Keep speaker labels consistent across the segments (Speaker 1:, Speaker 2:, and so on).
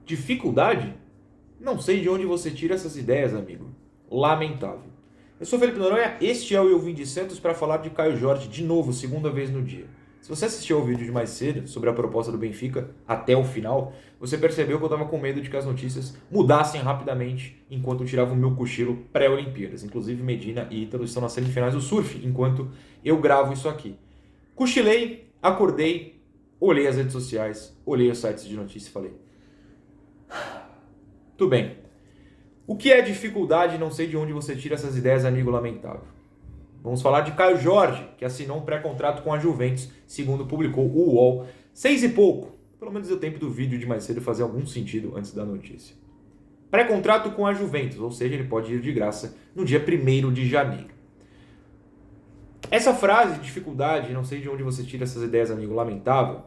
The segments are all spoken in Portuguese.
Speaker 1: Dificuldade? Não sei de onde você tira essas ideias, amigo. Lamentável. Eu sou Felipe Noronha, este é o Eu Vim de Santos para falar de Caio Jorge de novo, segunda vez no dia. Se você assistiu ao vídeo de mais cedo sobre a proposta do Benfica até o final, você percebeu que eu estava com medo de que as notícias mudassem rapidamente enquanto eu tirava o meu cochilo pré-Olimpíadas. Inclusive Medina e Ítalo estão nas semifinais do surf enquanto eu gravo isso aqui. Cochilei, acordei, olhei as redes sociais, olhei os sites de notícia e falei: tudo bem. O que é dificuldade? Não sei de onde você tira essas ideias, amigo lamentável. Vamos falar de Caio Jorge, que assinou um pré-contrato com a Juventus, segundo publicou o UOL. 6 e pouco. Pelo menos deu tempo do vídeo de mais cedo fazer algum sentido antes da notícia. Pré-contrato com a Juventus, ou seja, ele pode ir de graça no dia 1º de janeiro. Essa frase, dificuldade, não sei de onde você tira essas ideias, amigo lamentável,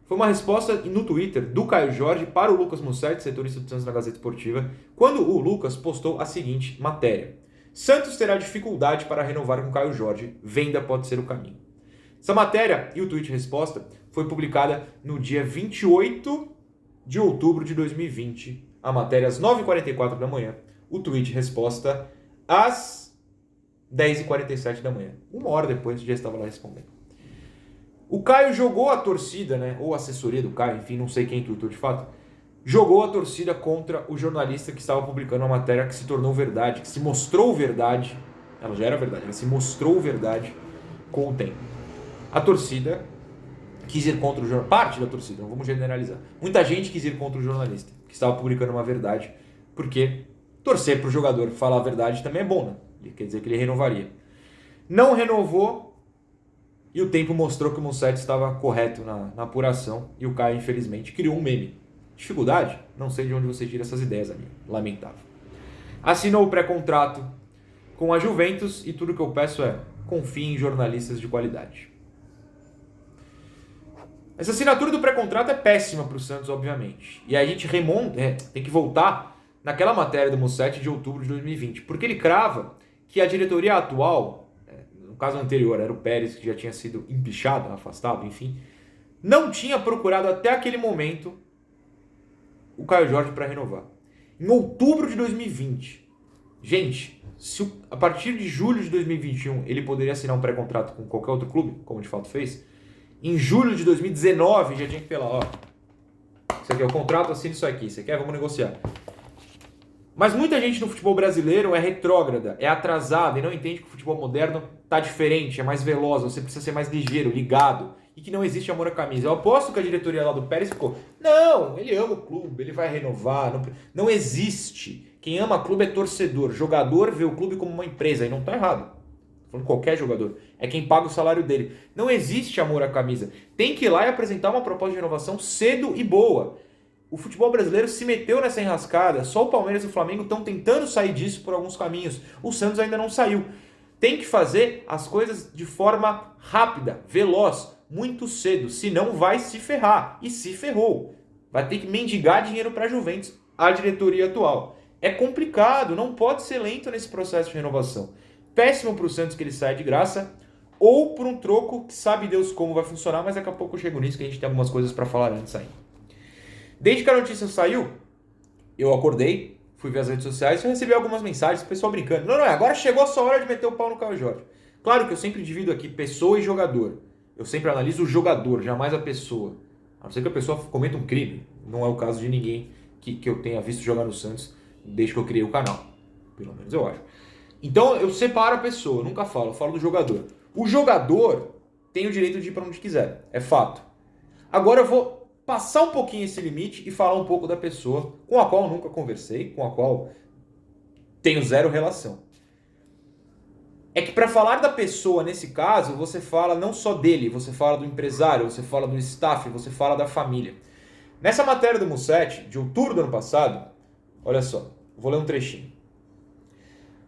Speaker 1: foi uma resposta no Twitter do Caio Jorge para o Lucas Mussetti, setorista do Santos na Gazeta Esportiva, quando o Lucas postou a seguinte matéria: Santos terá dificuldade para renovar com Caio Jorge, venda pode ser o caminho. Essa matéria e o tweet resposta foi publicada no dia 28 de outubro de 2020. A matéria às 9h44 da manhã, o tweet resposta às 10h47 da manhã. Uma hora depois já estava lá respondendo. O Caio jogou a torcida, né, ou a assessoria do Caio, enfim, não sei quem tweetou de fato, jogou a torcida contra o jornalista que estava publicando uma matéria que se tornou verdade, que se mostrou verdade. Ela já era verdade, ela se mostrou verdade com o tempo. A torcida quis ir contra o jornalista, parte da torcida, não vamos generalizar. Muita gente quis ir contra o jornalista que estava publicando uma verdade, porque torcer para o jogador falar a verdade também é bom, né? Quer dizer que ele renovaria. Não renovou. E o tempo mostrou que o Mussetti estava correto na apuração e o Caio, infelizmente, criou um meme. Dificuldade? Não sei de onde você tira essas ideias, amigo. Lamentável. Assinou o pré-contrato com a Juventus e tudo que eu peço é: confie em jornalistas de qualidade. Essa assinatura do pré-contrato é péssima para o Santos, obviamente. E aí a gente tem que voltar naquela matéria do Mussetti de outubro de 2020, porque ele crava que a diretoria atual, no caso anterior era o Pérez, que já tinha sido empichado, afastado, enfim, não tinha procurado até aquele momento o Caio Jorge para renovar. Em outubro de 2020, gente, a partir de julho de 2021 ele poderia assinar um pré-contrato com qualquer outro clube, como de fato fez, em julho de 2019 já tinha que ter lá, ó, isso aqui é o contrato, assina isso aqui, você quer? Vamos negociar. Mas muita gente no futebol brasileiro é retrógrada, é atrasada e não entende que o futebol moderno tá diferente, é mais veloz, você precisa ser mais ligeiro, ligado, e que não existe amor à camisa. Eu aposto que a diretoria lá do Pérez ficou: não, ele ama o clube, ele vai renovar. Não existe. Quem ama clube é torcedor. Jogador vê o clube como uma empresa, e não tá errado. Tô falando qualquer jogador. É quem paga o salário dele. Não existe amor à camisa. Tem que ir lá e apresentar uma proposta de renovação cedo e boa. O futebol brasileiro se meteu nessa enrascada. Só o Palmeiras e o Flamengo estão tentando sair disso por alguns caminhos. O Santos ainda não saiu. Tem que fazer as coisas de forma rápida, veloz, muito cedo. Senão vai se ferrar. E se ferrou. Vai ter que mendigar dinheiro para a Juventus, a diretoria atual. É complicado, não pode ser lento nesse processo de renovação. Péssimo para o Santos que ele saia de graça, ou por um troco que sabe Deus como vai funcionar, mas daqui a pouco eu chego nisso que a gente tem algumas coisas para falar antes ainda. Desde que a notícia saiu, eu acordei, fui ver as redes sociais e recebi algumas mensagens, o pessoal brincando. Não, agora chegou a sua hora de meter o pau no Caio Jorge. Claro que eu sempre divido aqui pessoa e jogador. Eu sempre analiso o jogador, jamais a pessoa. A não ser que a pessoa cometa um crime. Não é o caso de ninguém que eu tenha visto jogar no Santos desde que eu criei o canal. Pelo menos eu acho. Então eu separo a pessoa, eu nunca falo, eu falo do jogador. O jogador tem o direito de ir para onde quiser, é fato. Agora eu vou passar um pouquinho esse limite e falar um pouco da pessoa com a qual eu nunca conversei, com a qual tenho zero relação. É que para falar da pessoa nesse caso, você fala não só dele, você fala do empresário, você fala do staff, você fala da família. Nessa matéria do Mussetti, de outubro do ano passado, olha só, vou ler um trechinho.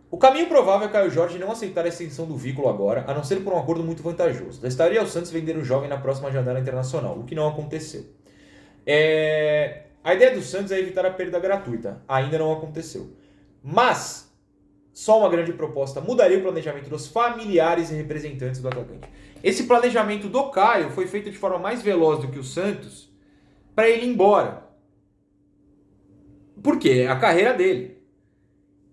Speaker 1: O caminho provável é Caio Jorge não aceitar a extensão do vínculo agora, a não ser por um acordo muito vantajoso. Restaria ao Santos vender o jovem na próxima janela internacional, o que não aconteceu. A ideia do Santos é evitar a perda gratuita. Ainda não aconteceu. Mas só uma grande proposta mudaria o planejamento dos familiares e representantes do atacante. Esse planejamento do Caio foi feito de forma mais veloz do que o Santos para ele ir embora. Por quê? É a carreira dele.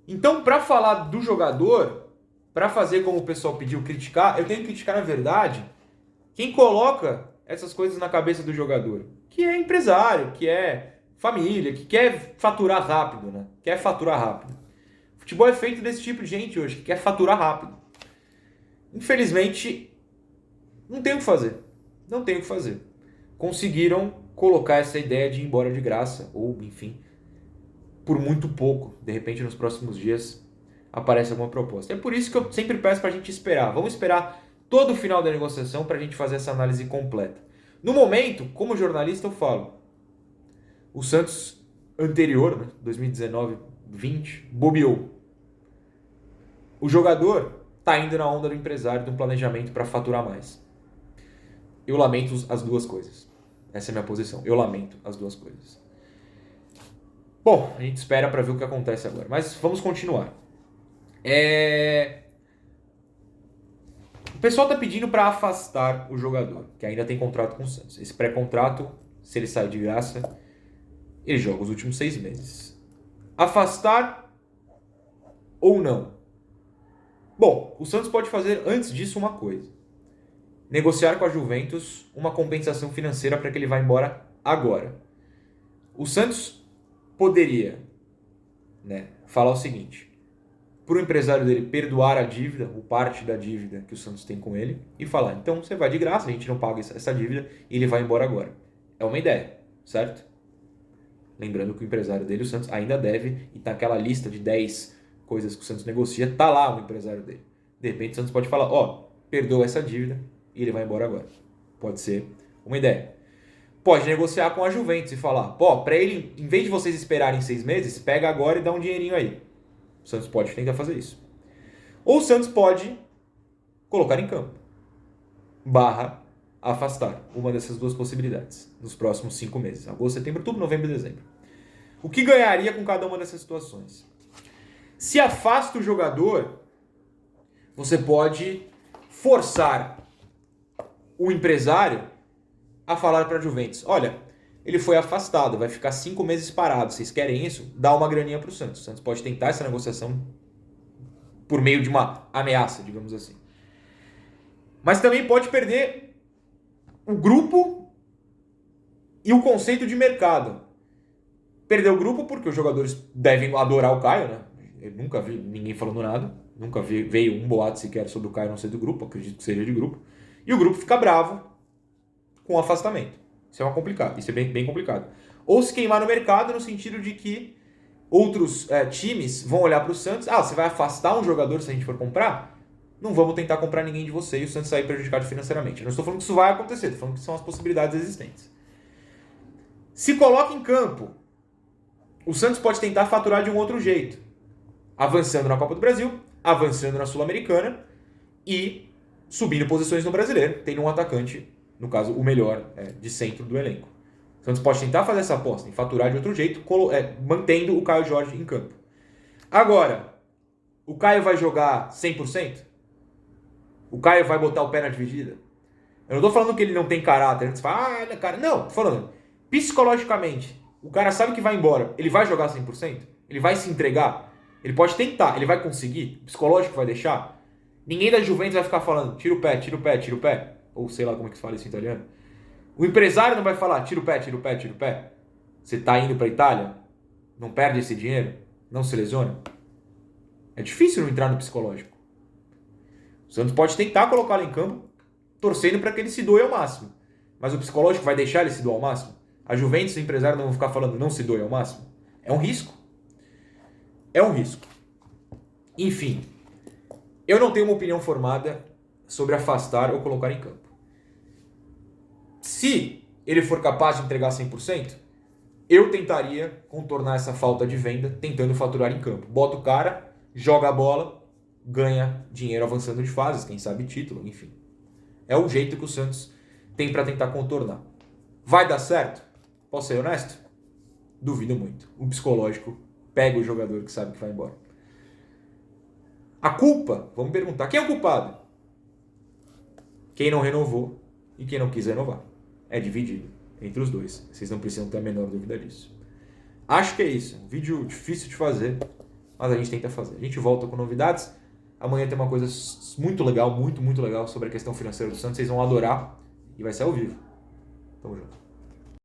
Speaker 1: Então, para falar do jogador, para fazer como o pessoal pediu, criticar, eu tenho que criticar, na verdade, quem coloca essas coisas na cabeça do jogador. Que é empresário, que é família, que quer faturar rápido, né? Quer faturar rápido. Futebol é feito desse tipo de gente hoje, que quer faturar rápido. Infelizmente, não tem o que fazer. Não tem o que fazer. Conseguiram colocar essa ideia de ir embora de graça, ou, enfim, por muito pouco. De repente, nos próximos dias, aparece alguma proposta. É por isso que eu sempre peço pra gente esperar. Vamos esperar todo o final da negociação pra gente fazer essa análise completa. No momento, como jornalista, eu falo. O Santos anterior, né, 2019-20, bobeou. O jogador tá indo na onda do empresário, de um planejamento para faturar mais. Eu lamento as duas coisas. Essa é a minha posição. Eu lamento as duas coisas. Bom, a gente espera para ver o que acontece agora. Mas vamos continuar. O pessoal tá pedindo para afastar o jogador, que ainda tem contrato com o Santos. Esse pré-contrato, se ele sair de graça, ele joga os últimos 6 meses. Afastar ou não? Bom, o Santos pode fazer antes disso uma coisa. Negociar com a Juventus uma compensação financeira para que ele vá embora agora. O Santos poderia, né, falar o seguinte: para o empresário dele perdoar a dívida, ou parte da dívida que o Santos tem com ele, e falar, então você vai de graça, a gente não paga essa dívida, e ele vai embora agora. É uma ideia, certo? Lembrando que o empresário dele, o Santos, ainda deve, e naquela lista de 10 coisas que o Santos negocia, tá lá o empresário dele. De repente o Santos pode falar, perdoa essa dívida, e ele vai embora agora. Pode ser uma ideia. Pode negociar com a Juventus e falar, para ele, em vez de vocês esperarem 6 meses, pega agora e dá um dinheirinho aí. O Santos pode tentar fazer isso. Ou o Santos pode colocar em campo. Afastar. Uma dessas duas possibilidades. Nos próximos 5 meses. Agosto, setembro, outubro, novembro e dezembro. O que ganharia com cada uma dessas situações? Se afasta o jogador, você pode forçar o empresário a falar para a Juventus, olha, ele foi afastado, vai ficar 5 meses parado, vocês querem isso? Dá uma graninha para o Santos. O Santos pode tentar essa negociação por meio de uma ameaça, digamos assim. Mas também pode perder o grupo e o conceito de mercado. Perder o grupo porque os jogadores devem adorar o Caio, né? Eu nunca vi ninguém falando nada, nunca veio um boato sequer sobre o Caio não ser do grupo, acredito que seja de grupo. E o grupo fica bravo com o afastamento. Isso é complicado, isso é bem complicado. Ou se queimar no mercado no sentido de que outros times vão olhar para o Santos, você vai afastar um jogador se a gente for comprar? Não vamos tentar comprar ninguém de você e o Santos sair prejudicado financeiramente. Eu não estou falando que isso vai acontecer, estou falando que são as possibilidades existentes. Se coloca em campo, o Santos pode tentar faturar de um outro jeito. Avançando na Copa do Brasil, avançando na Sul-Americana e subindo posições no Brasileiro, tendo um atacante, no caso, o melhor de centro do elenco. O Santos pode tentar fazer essa aposta em faturar de outro jeito, mantendo o Caio Jorge em campo. Agora, o Caio vai jogar 100%? O Caio vai botar o pé na dividida? Eu não tô falando que ele não tem caráter. Você fala, ele é cara. Não, tô falando, psicologicamente, o cara sabe que vai embora, ele vai jogar 100%? Ele vai se entregar? Ele pode tentar, ele vai conseguir? O psicológico vai deixar? Ninguém da Juventus vai ficar falando, tira o pé, tira o pé, tira o pé. Ou sei lá como é que se fala isso em italiano. O empresário não vai falar, tira o pé, tira o pé, tira o pé. Você tá indo pra Itália? Não perde esse dinheiro? Não se lesiona? É difícil não entrar no psicológico. O Santos pode tentar colocá-lo em campo, torcendo para que ele se doe ao máximo. Mas o psicológico vai deixar ele se doar ao máximo? A Juventus e o empresário não vão ficar falando, não se doe ao máximo? É um risco. É um risco. Enfim, eu não tenho uma opinião formada sobre afastar ou colocar em campo. Se ele for capaz de entregar 100%, eu tentaria contornar essa falta de venda tentando faturar em campo. Bota o cara, joga a bola, ganha dinheiro avançando de fases, quem sabe título, enfim. É o jeito que o Santos tem para tentar contornar. Vai dar certo? Posso ser honesto? Duvido muito. O psicológico pega o jogador que sabe que vai embora. A culpa, vamos perguntar, quem é o culpado? Quem não renovou e quem não quis renovar. É dividido entre os dois. Vocês não precisam ter a menor dúvida disso. Acho que é isso. Um vídeo difícil de fazer, mas a gente tenta fazer. A gente volta com novidades. Amanhã tem uma coisa muito legal, muito legal sobre a questão financeira do Santos. Vocês vão adorar e vai ser ao vivo. Tamo junto.